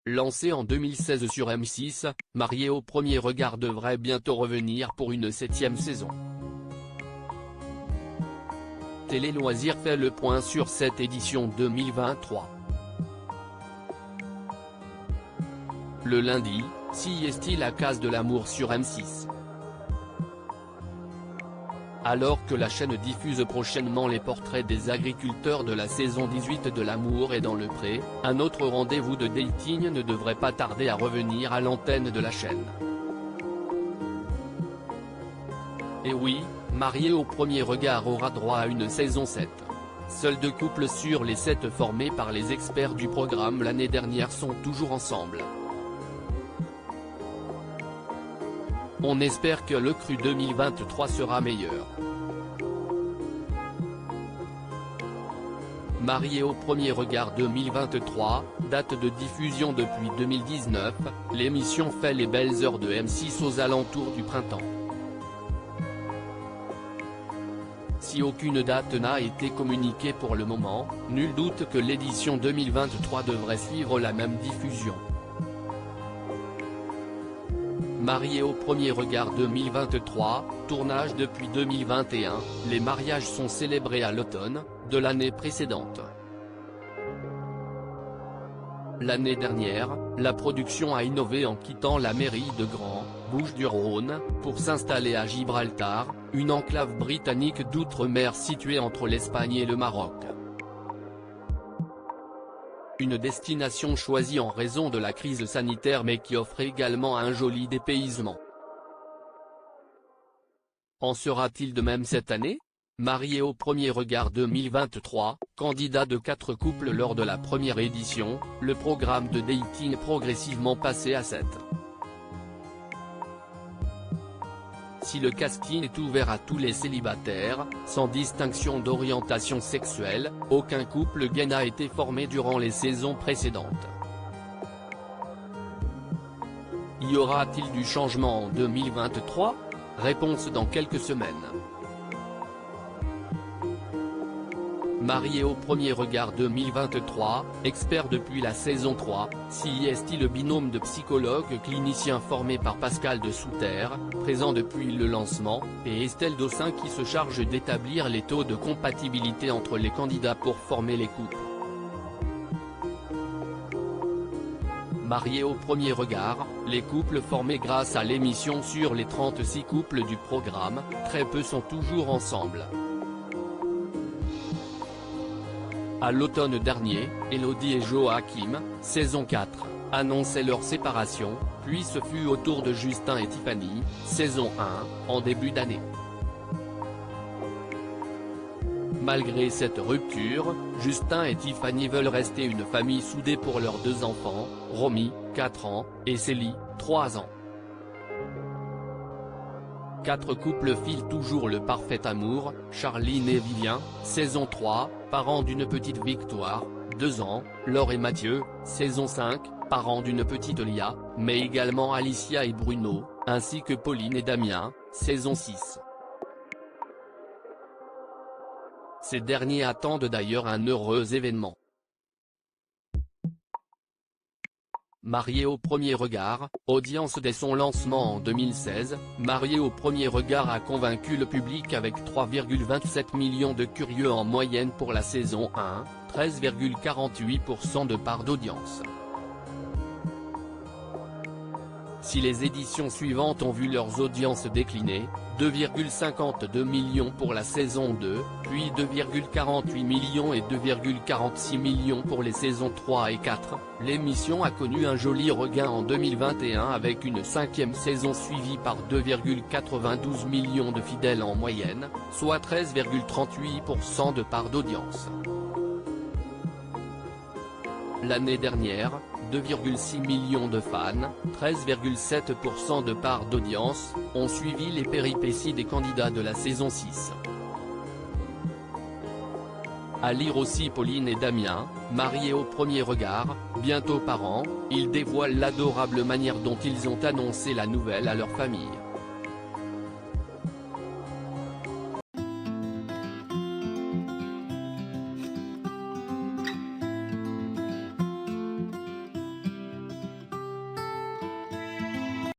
Lancé en 2016 sur M6, Marié au premier regard devrait bientôt revenir pour une 7e saison. Télé Loisirs fait le point sur cette édition 2023. Le lundi, est-il la case de l'amour sur M6. Alors que la chaîne diffuse prochainement les portraits des agriculteurs de la saison 18 de L'amour est dans le pré, un autre rendez-vous de dating ne devrait pas tarder à revenir à l'antenne de la chaîne. Et oui, Marié au premier regard aura droit à une saison 7. Seuls 2 couples sur les 7 formés par les experts du programme l'année dernière sont toujours ensemble. On espère que le cru 2023 sera meilleur. Marié au premier regard 2023, date de diffusion depuis 2019, l'émission fait les belles heures de M6 aux alentours du printemps. Si aucune date n'a été communiquée pour le moment, nul doute que l'édition 2023 devrait suivre la même diffusion. Marié au premier regard 2023, tournage depuis 2021, les mariages sont célébrés à l'automne, de l'année précédente. L'année dernière, la production a innové en quittant la mairie de Grand, Bouches-du-Rhône, pour s'installer à Gibraltar, une enclave britannique d'outre-mer située entre l'Espagne et le Maroc. Une destination choisie en raison de la crise sanitaire mais qui offre également un joli dépaysement. En sera-t-il de même cette année? Marié au premier regard 2023, candidat de 4 couples lors de la première édition, le programme de dating progressivement passé à 7. Si le casting est ouvert à tous les célibataires, sans distinction d'orientation sexuelle, aucun couple gay n'a été formé durant les saisons précédentes. Y aura-t-il du changement en 2023? Réponse dans quelques semaines. Marié au premier regard 2023, expert depuis la saison 3, est-il le binôme de psychologues cliniciens formés par Pascal de Souter, présent depuis le lancement, et Estelle Dossin qui se charge d'établir les taux de compatibilité entre les candidats pour former les couples. Marié au premier regard, les couples formés grâce à l'émission sur les 36 couples du programme, très peu sont toujours ensemble. À l'automne dernier, Elodie et Joachim, saison 4, annonçaient leur séparation, puis ce fut au tour de Justin et Tiffany, saison 1, en début d'année. Malgré cette rupture, Justin et Tiffany veulent rester une famille soudée pour leurs 2 enfants, Romy, 4 ans, et Célie, 3 ans. 4 couples filent toujours le parfait amour, Charline et Vivien, saison 3, parents d'une petite Victoire, 2 ans, Laure et Mathieu, saison 5, parents d'une petite Lia, mais également Alicia et Bruno, ainsi que Pauline et Damien, saison 6. Ces derniers attendent d'ailleurs un heureux événement. Marié au premier regard, audience dès son lancement en 2016, Marié au premier regard a convaincu le public avec 3,27 millions de curieux en moyenne pour la saison 1, 13,48% de part d'audience. Si les éditions suivantes ont vu leurs audiences décliner, 2,52 millions pour la saison 2, puis 2,48 millions et 2,46 millions pour les saisons 3 et 4, l'émission a connu un joli regain en 2021 avec une 5e saison suivie par 2,92 millions de fidèles en moyenne, soit 13,38% de part d'audience. L'année dernière, 2,6 millions de fans, 13,7% de part d'audience, ont suivi les péripéties des candidats de la saison 6. À lire aussi Pauline et Damien, mariés au premier regard, bientôt parents, ils dévoilent l'adorable manière dont ils ont annoncé la nouvelle à leur famille.